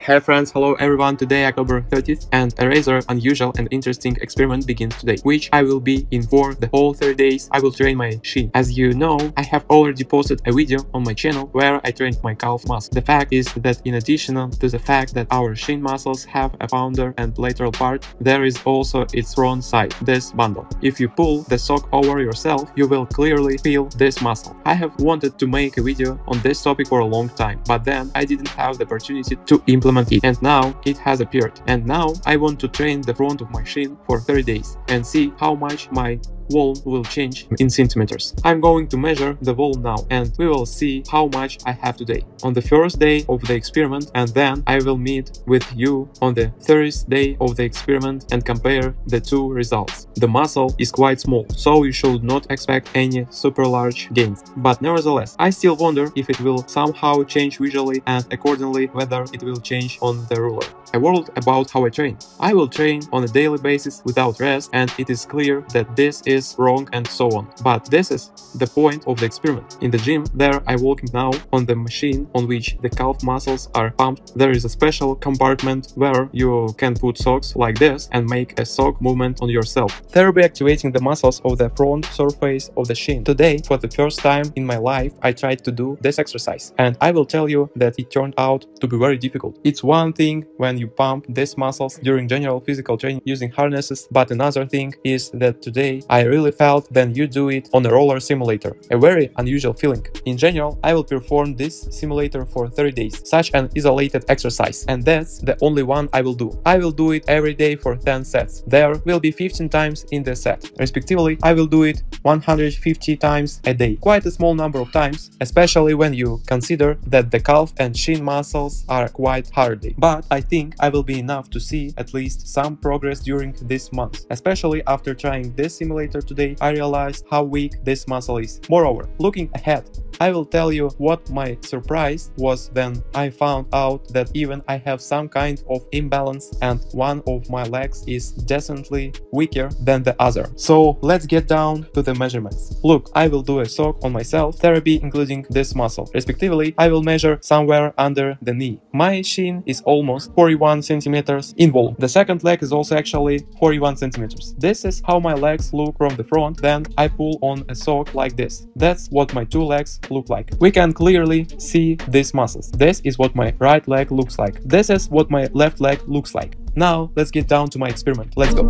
Hey friends, hello everyone, today October 30th and a rather unusual and interesting experiment begins today, which I will be in for the whole 30 days. I will train my shin. As you know, I have already posted a video on my channel where I trained my calf muscle. The fact is that in addition to the fact that our shin muscles have a founder and lateral part, there is also its front side, this bundle. If you pull the sock over yourself, you will clearly feel this muscle. I have wanted to make a video on this topic for a long time, but then I didn't have the opportunity to implement it, and now it has appeared. And now I want to train the front of my shin for 30 days and see how much my wall will change in centimeters. I'm going to measure the wall now and we will see how much I have today on the first day of the experiment, and then I will meet with you on the 30th day of the experiment and compare the two results. The muscle is quite small, so you should not expect any super large gains, but nevertheless I still wonder if it will somehow change visually and accordingly whether it will change on the ruler. A word about how I train. I will train on a daily basis without rest, and it is clear that this is wrong and so on. But this is the point of the experiment. In the gym, there I walking now on the machine on which the calf muscles are pumped. There is a special compartment where you can put socks like this and make a sock movement on yourself, thereby activating the muscles of the front surface of the shin. Today, for the first time in my life, I tried to do this exercise, and I will tell you that it turned out to be very difficult. It's one thing when you pump these muscles during general physical training using harnesses, but another thing is that today I really felt when you do it on a roller simulator, a very unusual feeling. In general, I will perform this simulator for 30 days, such an isolated exercise, and that's the only one I will do. I will do it every day for 10 sets. There will be 15 times in the set. Respectively, I will do it 150 times a day. Quite a small number of times, especially when you consider that the calf and shin muscles are quite hardy. But I think I will be enough to see at least some progress during this month. Especially after trying this simulator today, I realized how weak this muscle is. Moreover, looking ahead, I will tell you what my surprise was when I found out that even I have some kind of imbalance and one of my legs is decently weaker than the other. So let's get down to the measurements. Look, I will do a sock on myself, therapy including this muscle. Respectively, I will measure somewhere under the knee. My shin is almost 41 centimeters in volume. The second leg is also actually 41 centimeters. This is how my legs look from the front. Then I pull on a sock like this. That's what my two legs look like. We can clearly see these muscles. This is what my right leg looks like. This is what my left leg looks like. Now let's get down to my experiment. Let's go.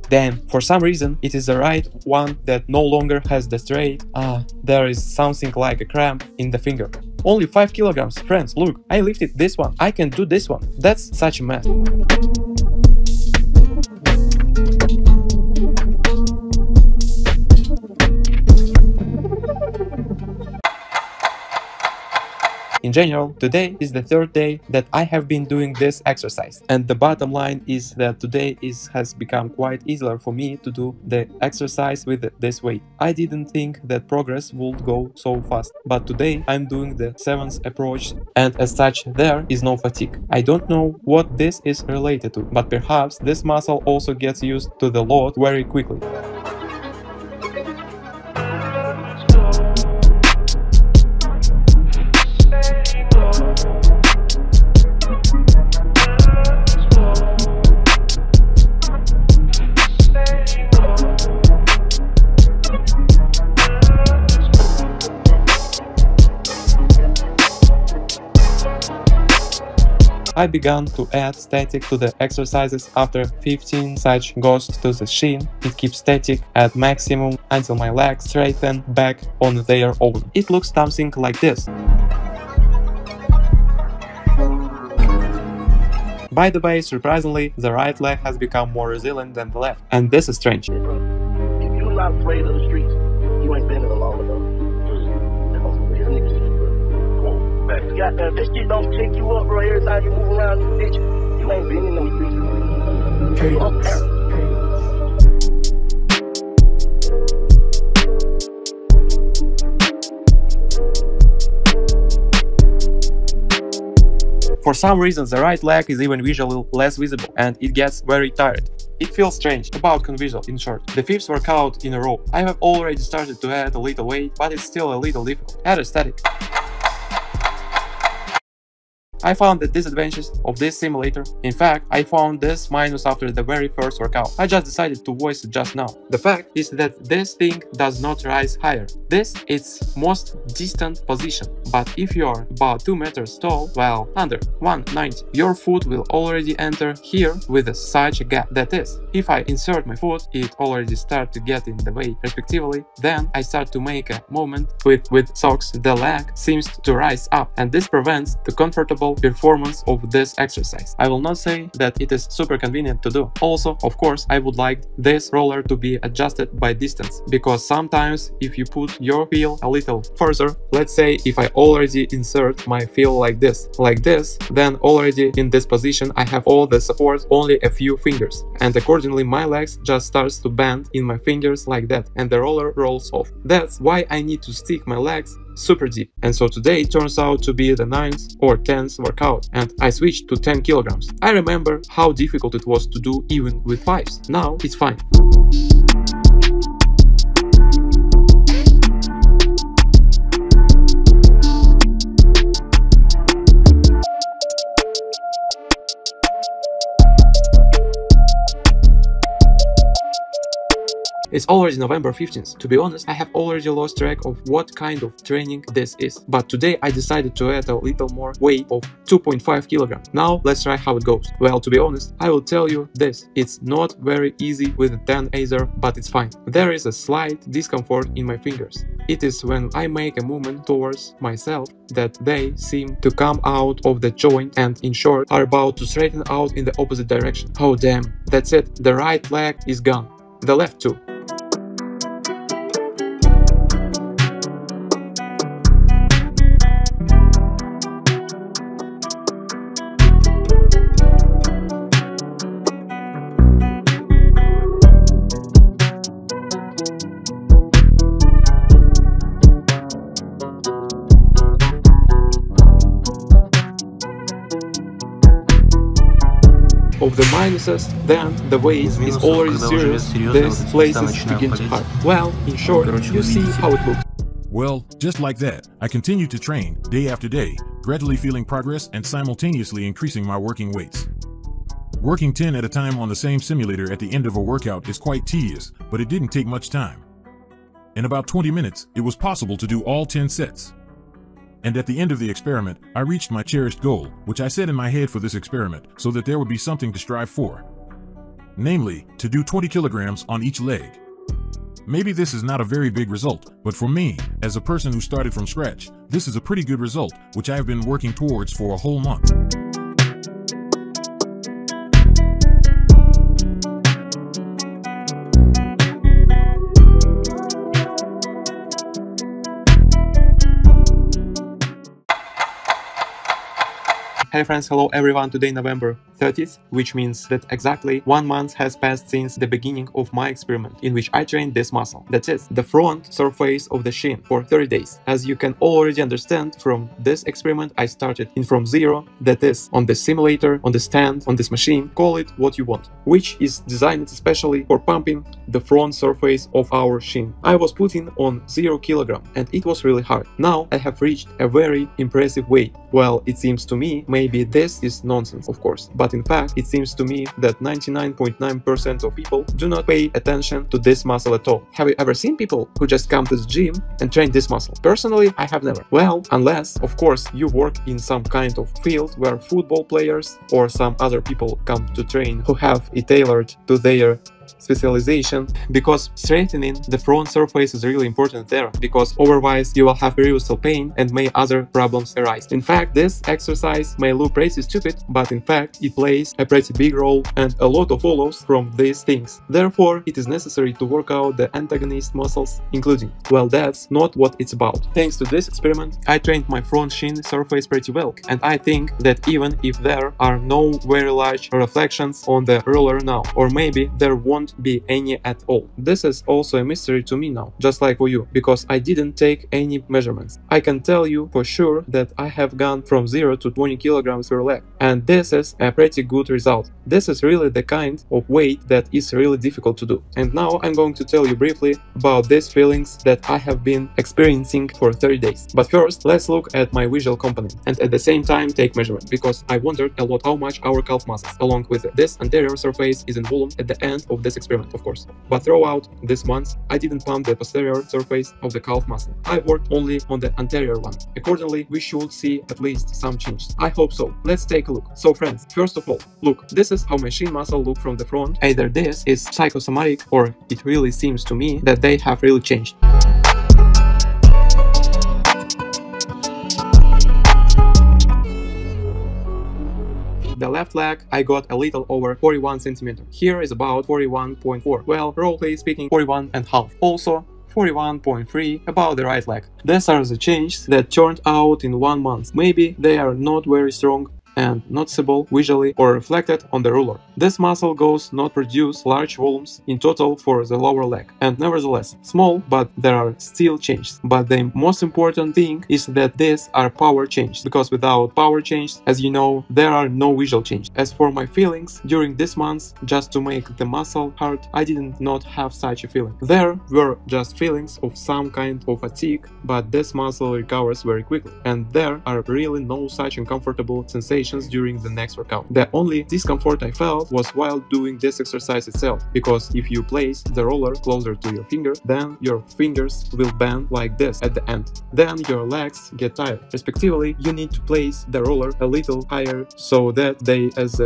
Damn, for some reason it is the right one that no longer has the straight. There is something like a cramp in the finger. Only 5 kilograms, friends, look, I lifted this one, I can do this one. That's such a mess. In general, today is the third day that I have been doing this exercise, and the bottom line is that today has become quite easier for me to do the exercise with this weight. I didn't think that progress would go so fast, but today I'm doing the 7th approach, and as such there is no fatigue. I don't know what this is related to, but perhaps this muscle also gets used to the load very quickly. I began to add static to the exercises. After 15 such goes to the shin, it keeps static at maximum until my legs straighten back on their own. It looks something like this. By the way, surprisingly, the right leg has become more resilient than the left, and this is strange. If you're not afraid of the streets, you ain't been in a long enough. Goddamn, this shit don't pick you up, bro. Every time you move around this bitch, you ain't been in them streets. You up there. For some reason the right leg is even visually less visible and it gets very tired. It feels strange, about convisual in short. The 5th workout in a row. I have already started to add a little weight, but it's still a little difficult. Add a static. I found the disadvantages of this simulator. In fact, I found this minus after the very first workout. I just decided to voice it just now. The fact is that this thing does not rise higher. This is most distant position, but if you are about 2 meters tall, well, under 190, your foot will already enter here with such a gap. That is, if I insert my foot, it already starts to get in the way respectively, then I start to make a movement with socks, the leg seems to rise up, and this prevents the comfortable performance of this exercise. I will not say that it is super convenient to do. Also, of course, I would like this roller to be adjusted by distance, because sometimes if you put your heel a little further, let's say if I already insert my heel like this, then already in this position I have all the support, only a few fingers, and accordingly my legs just starts to bend in my fingers like that, and the roller rolls off. That's why I need to stick my legs super deep. And so today it turns out to be the 9th or 10th workout, and I switched to 10 kilograms. I remember how difficult it was to do even with 5s. Now it's fine. It's already November 15th. To be honest, I have already lost track of what kind of training this is. But today I decided to add a little more weight of 2.5 kilograms. Now let's try how it goes. Well, to be honest, I will tell you this. It's not very easy with a 10 Aether, but it's fine. There is a slight discomfort in my fingers. It is when I make a movement towards myself that they seem to come out of the joint and, in short, are about to straighten out in the opposite direction. Oh damn, that's it. The right leg is gone. The left too. Of the minuses, then the weight is already serious, these places begin to hurt. Well, in short, you see how it looks. Well, just like that, I continued to train, day after day, gradually feeling progress and simultaneously increasing my working weights. Working 10 at a time on the same simulator at the end of a workout is quite tedious, but it didn't take much time. In about 20 minutes, it was possible to do all 10 sets. And at the end of the experiment, I reached my cherished goal, which I set in my head for this experiment, so that there would be something to strive for. Namely, to do 20 kilograms on each leg. Maybe this is not a very big result, but for me, as a person who started from scratch, this is a pretty good result, which I have been working towards for a whole month. Hey friends, hello everyone, today November 30th, which means that exactly 1 month has passed since the beginning of my experiment, in which I trained this muscle. That is, the front surface of the shin, for 30 days. As you can already understand from this experiment, I started in from zero, that is, on the simulator, on the stand, on this machine, call it what you want, which is designed especially for pumping the front surface of our shin. I was putting on 0 kilogram and it was really hard. Now I have reached a very impressive weight. Well, it seems to me, maybe this is nonsense, of course, but in fact, it seems to me that 99.9% of people do not pay attention to this muscle at all. Have you ever seen people who just come to the gym and train this muscle? Personally, I have never. Well, unless, of course, you work in some kind of field where football players or some other people come to train who have it tailored to their specialization, because strengthening the front surface is really important there, because otherwise you will have periosteal pain and may other problems arise. In fact, this exercise may look pretty stupid, but in fact it plays a pretty big role and a lot of follows from these things. Therefore, it is necessary to work out the antagonist muscles, including. Well, that's not what it's about. Thanks to this experiment, I trained my front shin surface pretty well, and I think that even if there are no very large reflections on the roller now, or maybe there won't won't be any at all. This is also a mystery to me now, just like for you, because I didn't take any measurements. I can tell you for sure that I have gone from 0 to 20 kilograms per leg, and this is a pretty good result. This is really the kind of weight that is really difficult to do. And now I'm going to tell you briefly about these feelings that I have been experiencing for 30 days. But first, let's look at my visual component and at the same time take measurement, because I wondered a lot how much our calf muscles, along with this anterior surface, is in volume at the end of this experiment, of course. But throughout this month, I didn't pump the posterior surface of the calf muscle. I worked only on the anterior one. Accordingly, we should see at least some changes. I hope so. Let's take a look. So friends, first of all, look, this is how my shin muscle look from the front. Either this is psychosomatic or it really seems to me that they have really changed. The left leg, I got a little over 41 centimeters. Here is about 41.4. Well, roughly speaking, 41.5. Also, 41.3 about the right leg. These are the changes that turned out in 1 month. Maybe they are not very strong and noticeable visually or reflected on the ruler. This muscle goes not produce large volumes in total for the lower leg, and nevertheless small, but there are still changes. But the most important thing is that these are power changes, because without power changes, as you know, there are no visual changes. As for my feelings during this month, just to make the muscle hard, I didn't not have such a feeling. There were just feelings of some kind of fatigue, but this muscle recovers very quickly, and there are really no such uncomfortable sensations during the next workout. The only discomfort I felt was while doing this exercise itself, because if you place the roller closer to your finger, then your fingers will bend like this at the end. Then your legs get tired. Respectively, you need to place the roller a little higher so that they as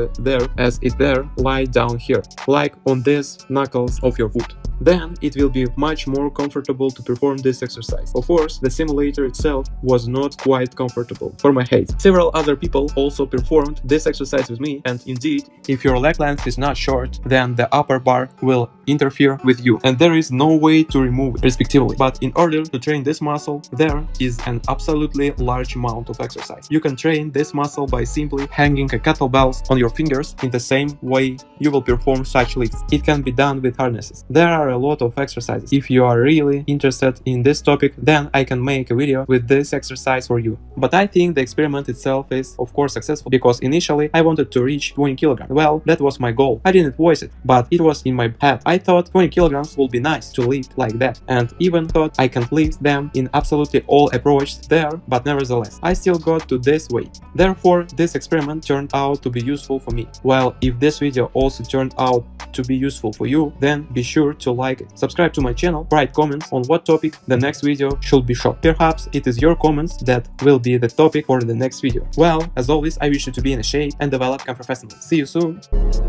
it lie down here, like on these knuckles of your foot. Then it will be much more comfortable to perform this exercise. Of course, the simulator itself was not quite comfortable for my height. Several other people also performed this exercise with me, and indeed, if your leg length is not short, then the upper bar will interfere with you, and there is no way to remove it, respectively. But in order to train this muscle, there is an absolutely large amount of exercise. You can train this muscle by simply hanging a kettlebells on your fingers in the same way you will perform such lifts. It can be done with harnesses. There are a lot of exercises. If you are really interested in this topic, then I can make a video with this exercise for you. But I think the experiment itself is of course successful, because initially I wanted to reach 20 kilograms. Well, that was my goal. I didn't voice it, but it was in my head. I thought 20 kilograms would be nice to lift like that, and even thought I can lift them in absolutely all approaches there, but nevertheless, I still got to this weight. Therefore, this experiment turned out to be useful for me. Well, if this video also turned out to be useful for you, then be sure to like it. Subscribe to my channel, write comments on what topic the next video should be shot. Perhaps it is your comments that will be the topic for the next video. Well, as always, I wish you to be in shape and develop professionally. See you soon!